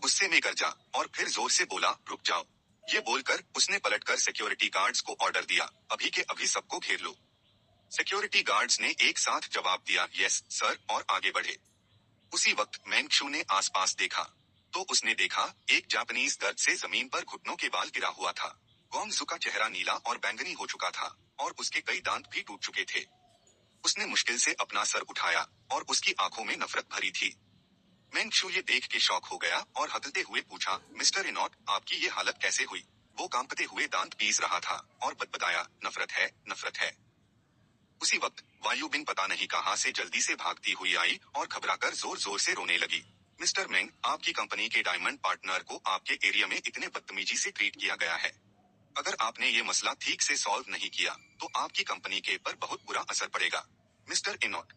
गुस्से में गरजा और फिर जोर से बोला, रुक जाओ। ये बोलकर उसने पलटकर सिक्योरिटी गार्ड्स को ऑर्डर दिया, अभी के अभी सबको घेर लो। सिक्योरिटी गार्ड्स ने एक साथ जवाब दिया, यस सर, और आगे बढ़े। उसी वक्त मेंगशू ने आसपास देखा तो उसने देखा एक जापानीज दर्द से जमीन पर घुटनों के बाल गिरा हुआ था। गोंगजू का चेहरा नीला और बैंगनी हो चुका था और उसके कई दांत भी टूट चुके थे। उसने मुश्किल से अपना सर उठाया और उसकी आंखों में नफरत भरी थी। मेंगशू ये देख के शॉक हो गया और हकलते हुए पूछा, मिस्टर इनॉट, आपकी ये हालत कैसे हुई? वो कांपते हुए दांत पीस रहा था और बदबदाया, नफरत है, नफरत है। उसी वक्त वायुबिंग पता नहीं कहां से जल्दी से भागती हुई आई और घबराकर जोर जोर से रोने लगी। मिस्टर मेंग, आपकी कंपनी के डायमंड पार्टनर को आपके एरिया में इतने बदतमीजी से ट्रीट किया गया है। अगर आपने ये मसला ठीक से सॉल्व नहीं किया तो आपकी कंपनी के पर बहुत बुरा असर पड़ेगा। मिस्टर इनॉट।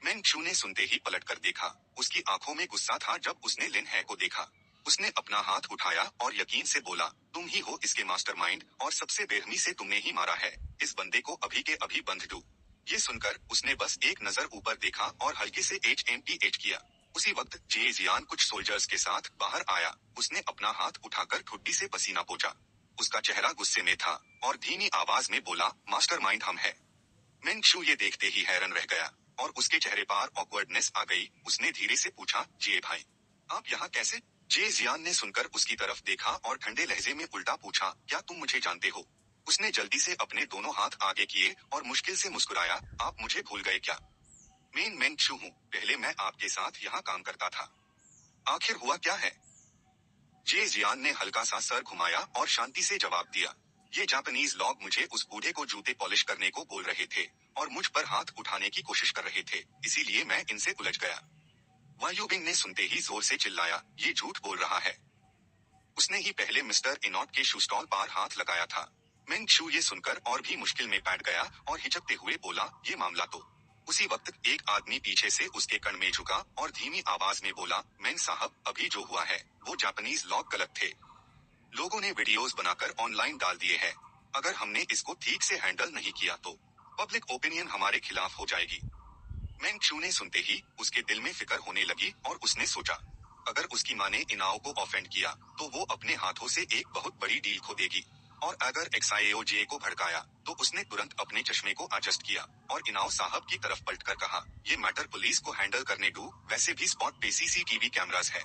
मेंगशू ने सुनते ही पलटकर देखा। उसकी आंखों में गुस्सा था जब उसने लिन है को देखा। उसने अपना हाथ उठाया और यकीन से बोला, तुम ही हो इसके मास्टरमाइंड और सबसे बेरहमी से तुमने ही मारा है। इस बंदे को अभी के अभी बंद दो। ये सुनकर उसने बस एक नजर ऊपर देखा और हल्के से HMPH किया। उसी वक्त जे जियान कुछ सोल्जर्स के साथ बाहर आया। उसने अपना हाथ उठाकर ठुड्डी से पसीना पोंछा। उसका चेहरा गुस्से में था और धीमी आवाज में बोला, मास्टरमाइंड हम है। मेंगशू ये देखते ही हैरान रह गया और उसके चेहरे पर ऑकवर्डनेस आ गई। उसने धीरे से पूछा, जे भाई, आप यहाँ कैसे? जे जियान ने सुनकर उसकी तरफ देखा और ठंडे लहजे में उल्टा पूछा, क्या तुम मुझे जानते हो? उसने जल्दी से अपने दोनों हाथ आगे किए और मुश्किल से मुस्कुराया, आप मुझे भूल गए क्या? मैं मेंगशू हूँ, पहले मैं आपके साथ यहाँ काम करता था। आखिर हुआ क्या है? जे जियान ने हल्का सा सर घुमाया और शांति से जवाब दिया, ये जापानीज लोग मुझे उस बूढ़े को जूते पॉलिश करने को बोल रहे थे और मुझ पर हाथ उठाने की कोशिश कर रहे थे, इसीलिए मैं इनसे उलझ गया। वायुबिंग ने सुनते ही जोर से चिल्लाया, ये झूठ बोल रहा है। उसने ही पहले मिस्टर इनॉट के शू स्टॉल पर हाथ लगाया था। मेंगशू ये सुनकर और भी मुश्किल में बैठ गया और हिचकते हुए बोला, ये मामला तो। उसी वक्त एक आदमी पीछे से उसके कण में झुका और धीमी आवाज में बोला, मेंग साहब, अभी जो हुआ है वो जापानीज लोग गलत थे। लोगों ने वीडियोस बनाकर ऑनलाइन डाल दिए हैं। अगर हमने इसको ठीक से हैंडल नहीं किया तो पब्लिक ओपिनियन हमारे खिलाफ हो जाएगी। मेंगशू ने सुनते ही उसके दिल में फिक्र होने लगी और उसने सोचा, अगर उसकी माँ ने इनाओ को ऑफेंड किया तो वो अपने हाथों से एक बहुत बड़ी डील खो देगी। और अगर XIAOJ को भड़काया तो उसने तुरंत अपने चश्मे को एडजस्ट किया और इनाओ साहब की तरफ पलटकर कहा, ये मैटर पुलिस को हैंडल करने दो, वैसे भी स्पॉट पे CCTV कैमरास है।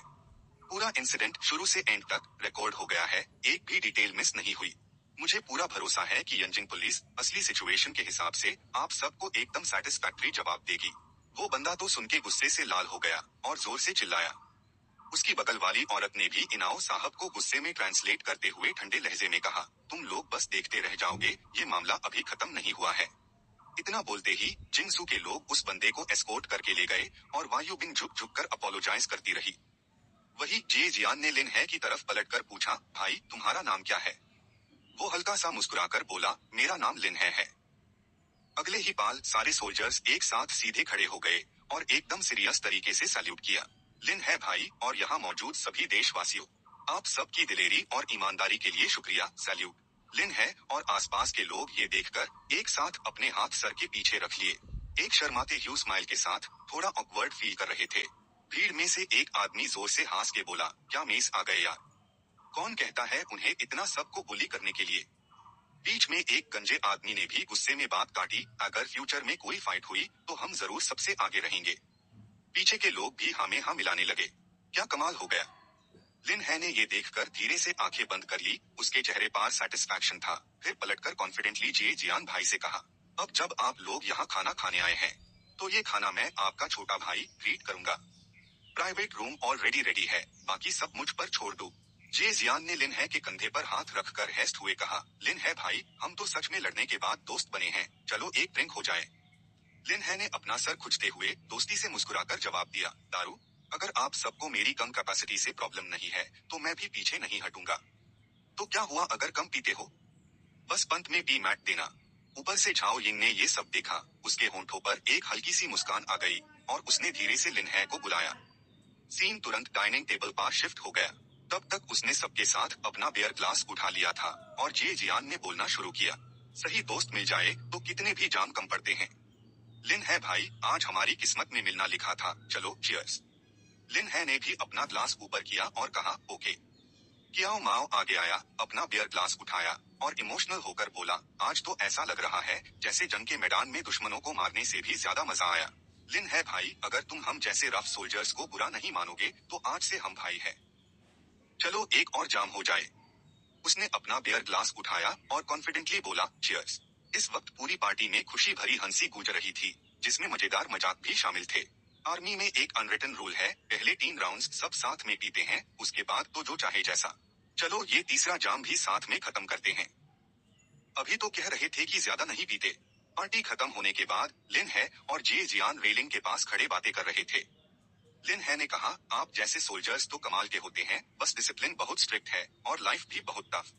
पूरा इंसिडेंट शुरू से एंड तक रिकॉर्ड हो गया है, एक भी डिटेल मिस नहीं हुई। मुझे पूरा भरोसा है कि यंजिंग पुलिस असली सिचुएशन के हिसाब से आप सबको एकदम सैटिस्फैक्टरी जवाब देगी। वो बंदा तो सुन के गुस्से से लाल हो गया और जोर से चिल्लाया। उसकी बगल वाली औरत ने भी इनाओ साहब को गुस्से में ट्रांसलेट करते हुए ठंडे लहजे में कहा, तुम लोग बस देखते रह जाओगे, ये मामला अभी खत्म नहीं हुआ है। इतना बोलते ही जिंगसू के लोग उस बंदे को एस्कॉर्ट करके ले गए और वायुबिंग झुक झुक कर अपोलोजाइज करती रही। वही जे जियान ने लिन है की तरफ पलटकर पूछा, भाई तुम्हारा नाम क्या है? वो हल्का सा मुस्कुराकर बोला, मेरा नाम लिन है। अगले ही पाल सारे सोल्जर्स एक साथ सीधे खड़े हो गए और एकदम सीरियस तरीके से सैल्यूट किया। लिन है भाई और यहाँ मौजूद सभी देशवासियों, आप सबकी दिलेरी और ईमानदारी के लिए शुक्रिया, सैल्यूट। लिन है और आसपास के लोग ये देखकर एक साथ अपने हाथ सर के पीछे रख लिए। एक शर्माते ह्यू स्माइल के साथ थोड़ा ऑकवर्ड फील कर रहे थे। भीड़ में से एक आदमी जोर से हंस के बोला, क्या मेस आ गए यार? कौन कहता है उन्हें इतना सबको बुली करने के लिए? बीच में एक गंजे आदमी ने भी गुस्से में बात काटी, अगर फ्यूचर में कोई फाइट हुई तो हम जरूर सबसे आगे रहेंगे। पीछे के लोग भी हाँ में हाँ मिलाने लगे। क्या कमाल हो गया। लिन है ने ये देखकर धीरे से आंखें बंद कर ली। उसके चेहरे पर सेटिस्फैक्शन था। फिर पलटकर कॉन्फिडेंटली जे जियान भाई से कहा, अब जब आप लोग यहाँ खाना खाने आए हैं तो ये खाना मैं आपका छोटा भाई ट्रीट करूंगा। प्राइवेट रूम ऑलरेडी रेडी है, बाकी सब मुझ पर छोड़ दो। जे जियान ने लिन है के कंधे पर हाथ रखकर हेस्ट हुए कहा, लिन है भाई, हम तो सच में लड़ने के बाद दोस्त बने हैं, चलो एक ड्रिंक हो जाए। लिन है ने अपना सर खुजते हुए दोस्ती से मुस्कुराकर जवाब दिया, दारू? अगर आप सबको मेरी कम कैपेसिटी से प्रॉब्लम नहीं है तो मैं भी पीछे नहीं हटूंगा। तो क्या हुआ अगर कम पीते हो? बस पंत में पी मैट देना। ऊपर से झाओ यिंग ने ये सब देखा। उसके होंठों पर एक हल्की सी मुस्कान आ गई और उसने धीरे से लिन है को बुलाया। सीन तुरंत डाइनिंग टेबल पर शिफ्ट हो गया। तब तक उसने सबके साथ अपना बियर ग्लास उठा लिया था और जे जियान ने बोलना शुरू किया, सही दोस्त मिल जाए तो कितने भी जाम कम पड़ते हैं। लिन है भाई, आज हमारी किस्मत में मिलना लिखा था, चलो चियर्स। लिन है ने भी अपना ग्लास ऊपर किया और कहा ओके। कियाओ माओ आगे आया, अपना बियर ग्लास उठाया और इमोशनल होकर बोला, आज तो ऐसा लग रहा है जैसे जंग के मैदान में दुश्मनों को मारने से भी ज्यादा मजा आया। लिन है भाई, अगर तुम हम जैसे रफ सोल्जर्स को बुरा नहीं मानोगे तो आज से हम भाई हैं। चलो एक और जाम हो जाए। उसने अपना बियर ग्लास उठाया और कॉन्फिडेंटली बोला, चियर्स। इस वक्त पूरी पार्टी में खुशी भरी हंसी गूंज रही थी, जिसमें मजेदार मजाक भी शामिल थे। आर्मी में एक अनरिटन रूल है, पहले 3 राउंड्स सब साथ में पीते हैं, उसके बाद तो जो चाहे जैसा। चलो ये तीसरा जाम भी साथ में खत्म करते हैं। अभी तो कह रहे थे कि ज्यादा नहीं पीते। पार्टी खत्म होने के बाद लिन है और जे जियान रेलिंग के पास खड़े बातें कर रहे थे। लिन है ने कहा, आप जैसे सोल्जर्स तो कमाल के होते हैं, बस डिसिप्लिन बहुत स्ट्रिक्ट है और लाइफ भी बहुत टफ।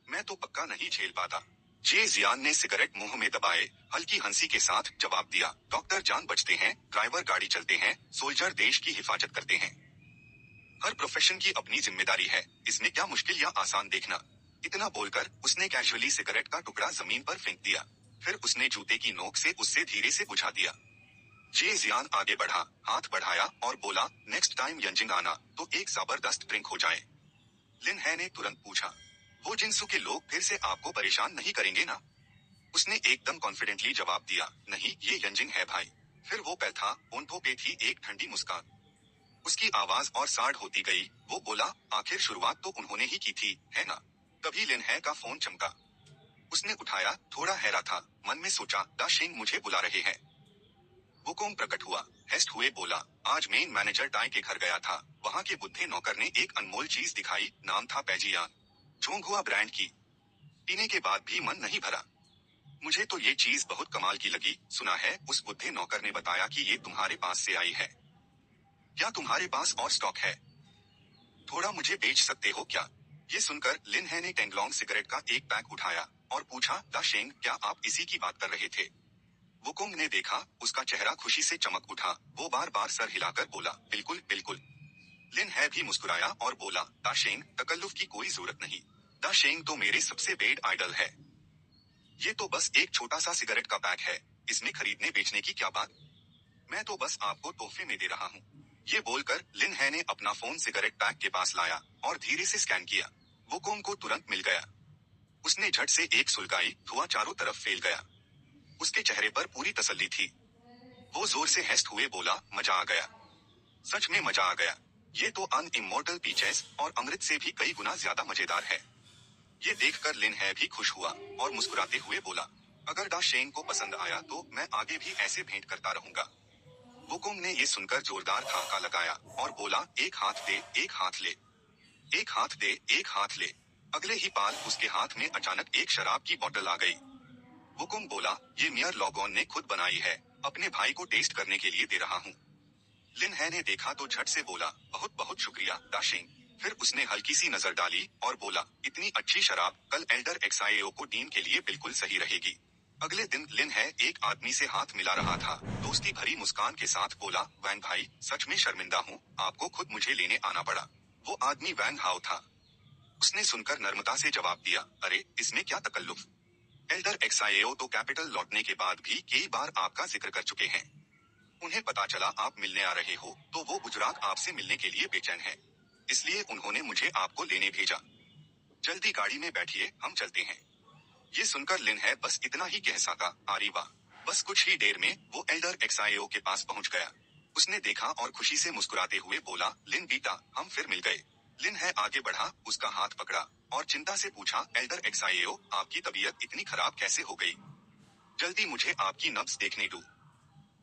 मैं तो पक्का नहीं झेल पाता। जे जियान ने सिगरेट मुंह में दबाए हल्की हंसी के साथ जवाब दिया, डॉक्टर जान बचते हैं, ड्राइवर गाड़ी चलते हैं, सोल्जर देश की हिफाजत करते हैं। हर प्रोफेशन की अपनी जिम्मेदारी है, इसमें क्या मुश्किल या आसान देखना। इतना बोलकर उसने कैजुअली सिगरेट का टुकड़ा जमीन पर फेंक दिया। फिर उसने जूते की नोक से उससे धीरे से बुझा दिया। जे जियान आगे बढ़ा, हाथ बढ़ाया और बोला, नेक्स्ट टाइम यंजिंग आना तो एक जबरदस्त ड्रिंक हो जाए। लिन है ने तुरंत पूछा, वो जिनसू के लोग फिर से आपको परेशान नहीं करेंगे ना? उसने एकदम कॉन्फिडेंटली जवाब दिया, नहीं ये यंजिंग है भाई। फिर वो पे था, होंठों पे थी एक ठंडी मुस्कान। उसकी आवाज और साड़ होती गई। वो बोला, आखिर शुरुआत तो उन्होंने ही की थी, है ना? तभी लिन है का फोन चमका। उसने उठाया, थोड़ा हैरा था, मन में सोचा, दा शेंग मुझे बुला रहे हैं। वुकोंग प्रकट हुआ, हेस्ट हुए बोला, आज मेन मैनेजर टाई के घर गया था, वहाँ के बुद्धे नौकर ने एक अनमोल चीज दिखाई, नाम था पैजियान। चोंगहुआ ब्रांड की। पीने के बाद भी मन नहीं भरा। मुझे तो ये चीज बहुत कमाल की लगी, सुना है उस बुद्धे नौकर ने बताया कि ये तुम्हारे पास से आई है। क्या तुम्हारे पास और स्टॉक है? थोड़ा मुझे बेच सकते हो क्या? ये सुनकर लिन है ने टेंगलोंग सिगरेट का एक पैक उठाया और पूछा, दा शेंग क्या आप इसी की बात कर रहे थे? वुकोंग ने देखा, उसका चेहरा खुशी से चमक उठा। वो बार बार सर हिलाकर बोला, बिल्कुल बिल्कुल। लिन है भी मुस्कुराया और बोला, दा शेंग तकल्लुफ की कोई जरूरत नहीं। दा शेंग तो मेरे सबसे बेड आइडल है। ये तो बस एक छोटा सा सिगरेट का पैक है, इसमें खरीदने बेचने की क्या बात। मैं तो बस आपको तोहफे में दे रहा हूँ। ये बोलकर लिन है ने अपना फोन सिगरेट पैक के पास लाया और धीरे से स्कैन किया। वुकोंग को तुरंत मिल गया। उसने झट से एक सुलगाई, धुआं चारों तरफ फैल गया। उसके चेहरे पर पूरी तसल्ली थी। वो जोर से हेस्ट हुए बोला, मजा आ गया। सच में मजा आ गया। ये तो अन इमोर्टल पीचेस और अमृत से भी कई गुना ज्यादा मजेदार है। ये देखकर लिन है भी खुश हुआ और मुस्कुराते हुए बोला, अगर दा शेंग को पसंद आया तो मैं आगे भी ऐसे भेंट करता रहूंगा। वुकोंग ने ये सुनकर जोरदार खाका लगाया और बोला, एक हाथ दे, एक हाथ ले। एक हाथ दे, एक हाथ ले। अगले ही पाल उसके हाथ में अचानक एक शराब की बोतल आ गई। वुकोंग बोला, ये मियर लॉगॉन ने खुद बनाई है, अपने भाई को टेस्ट करने के लिए दे रहा हूँ। लिन है ने देखा तो झट से बोला, बहुत बहुत शुक्रिया दा शेंग। फिर उसने हल्की सी नजर डाली और बोला, इतनी अच्छी शराब कल एल्डर एक्साएओ को डीन के लिए बिल्कुल सही रहेगी। अगले दिन लिन है एक आदमी से हाथ मिला रहा था, दोस्ती भरी मुस्कान के साथ बोला, वैंग भाई, सच में शर्मिंदा हूँ, आपको खुद मुझे लेने आना पड़ा। वो आदमी वैंग हाओ था। उसने सुनकर नर्मता से जवाब दिया, अरे इसमें क्या तकल्लुफ। एल्डर एक्साएओ तो कैपिटल लौटने के बाद भी कई बार आपका जिक्र कर चुके हैं। उन्हें पता चला आप मिलने आ रहे हो तो वो गुजरात आपसे मिलने के लिए बेचैन है, इसलिए उन्होंने मुझे आपको लेने भेजा। जल्दी गाड़ी में बैठिए, हम चलते हैं। ये सुनकर लिन है बस इतना ही कह सका, आरी वाह। बस कुछ ही देर में वो एल्डर एक्साएओ के पास पहुंच गया। उसने देखा और खुशी से मुस्कुराते हुए बोला, लिन बेटा, हम फिर मिल गए। लिन है आगे बढ़ा, उसका हाथ पकड़ा और चिंता से पूछा, एल्डर एक्साएओ, आपकी तबीयत इतनी खराब कैसे हो गई? जल्दी मुझे आपकी नब्ज देखने दो।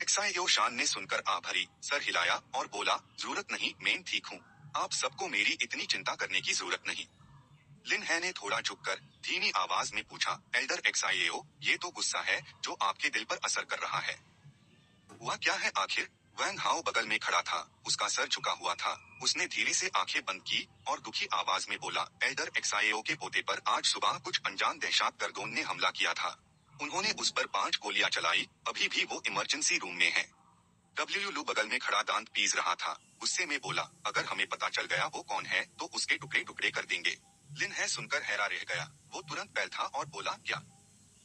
एक्साएओ शान ने सुनकर आ भरी, सर हिलाया और बोला, जरूरत नहीं, मैं ठीक हूँ। आप सबको मेरी इतनी चिंता करने की जरूरत नहीं। लिन है ने थोड़ा झुककर धीमी आवाज में पूछा, एल्डर एक्साएओ, ये तो गुस्सा है जो आपके दिल पर असर कर रहा है। हुआ क्या है आखिर? वैंग हाओ बगल में खड़ा था, उसका सर झुका हुआ था। उसने धीरे से आंखें बंद की और दुखी आवाज में बोला, एल्डर एक्साएओ के पोते पर आज सुबह कुछ अनजान दहशत गर्दों ने हमला किया था। उन्होंने उस पर 5 गोलियां चलाई, अभी भी वो इमरजेंसी रूम में है। डब्ल्यू बगल में खड़ा दांत पीस रहा था, गुस्से में बोला, अगर हमें पता चल गया वो कौन है तो उसके टुकड़े टुकड़े कर देंगे। लिन है सुनकर हैरा रह गया, वो तुरंत बैठा और बोला, क्या?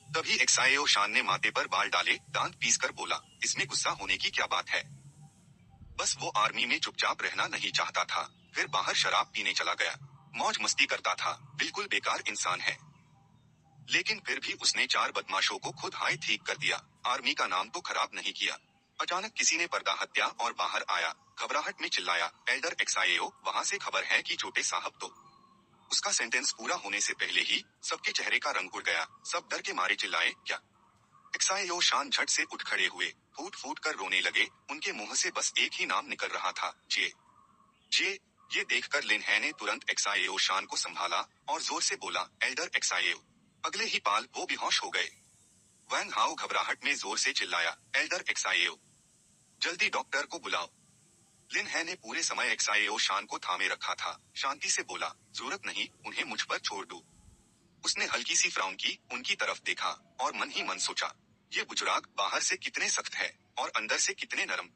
तभी एक्साएओ शान ने माथे पर बाल डाले, दांत पीस कर बोला, इसमें गुस्सा होने की क्या बात है? बस वो आर्मी में चुपचाप रहना नहीं चाहता था। फिर बाहर शराब पीने चला गया। मौज मस्ती करता था, बिल्कुल बेकार इंसान है। लेकिन फिर भी उसने 4 बदमाशों को खुद हाय ठीक कर दिया। आर्मी का नाम तो खराब नहीं किया। अचानक किसी ने पर्दा हत्या और बाहर आया। घबराहट में चिल्लाया, एल्डर एक्सआईएओ, वहां से खबर है कि छोटे साहब तो। उसका सेंटेंस पूरा होने से पहले ही सबके चेहरे का रंग उड़ गया। सब डर के मारे चिल्लाए, क्या? एक्सआईएओ शान झट से उठ खड़े हुए, फूट फूट कर रोने लगे। उनके मुंह से बस एक ही नाम निकल रहा था, जे। जे। ये देखकर लिनहे ने तुरंत एक्सआईएओ शान को संभाला और जोर से बोला, एल्डर एक्सआईएओ। अगले ही पाल वो बेहोश हो गए। वैंग हाओ घबराहट में जोर से चिल्लाया, एल्डर एक्सआईएओ, जल्दी डॉक्टर को बुलाओ। लिनहे ने पूरे समय एक्सआईएओ शान को थामे रखा था। शांति से बोला, जरूरत नहीं, उन्हें मुझ पर छोड़ दो। उसने हल्की सी फ्राउन की, उनकी तरफ देखा और मन ही मन सोचा, ये बुजुर्ग बाहर से कितने सख्त है और अंदर से कितने नरम।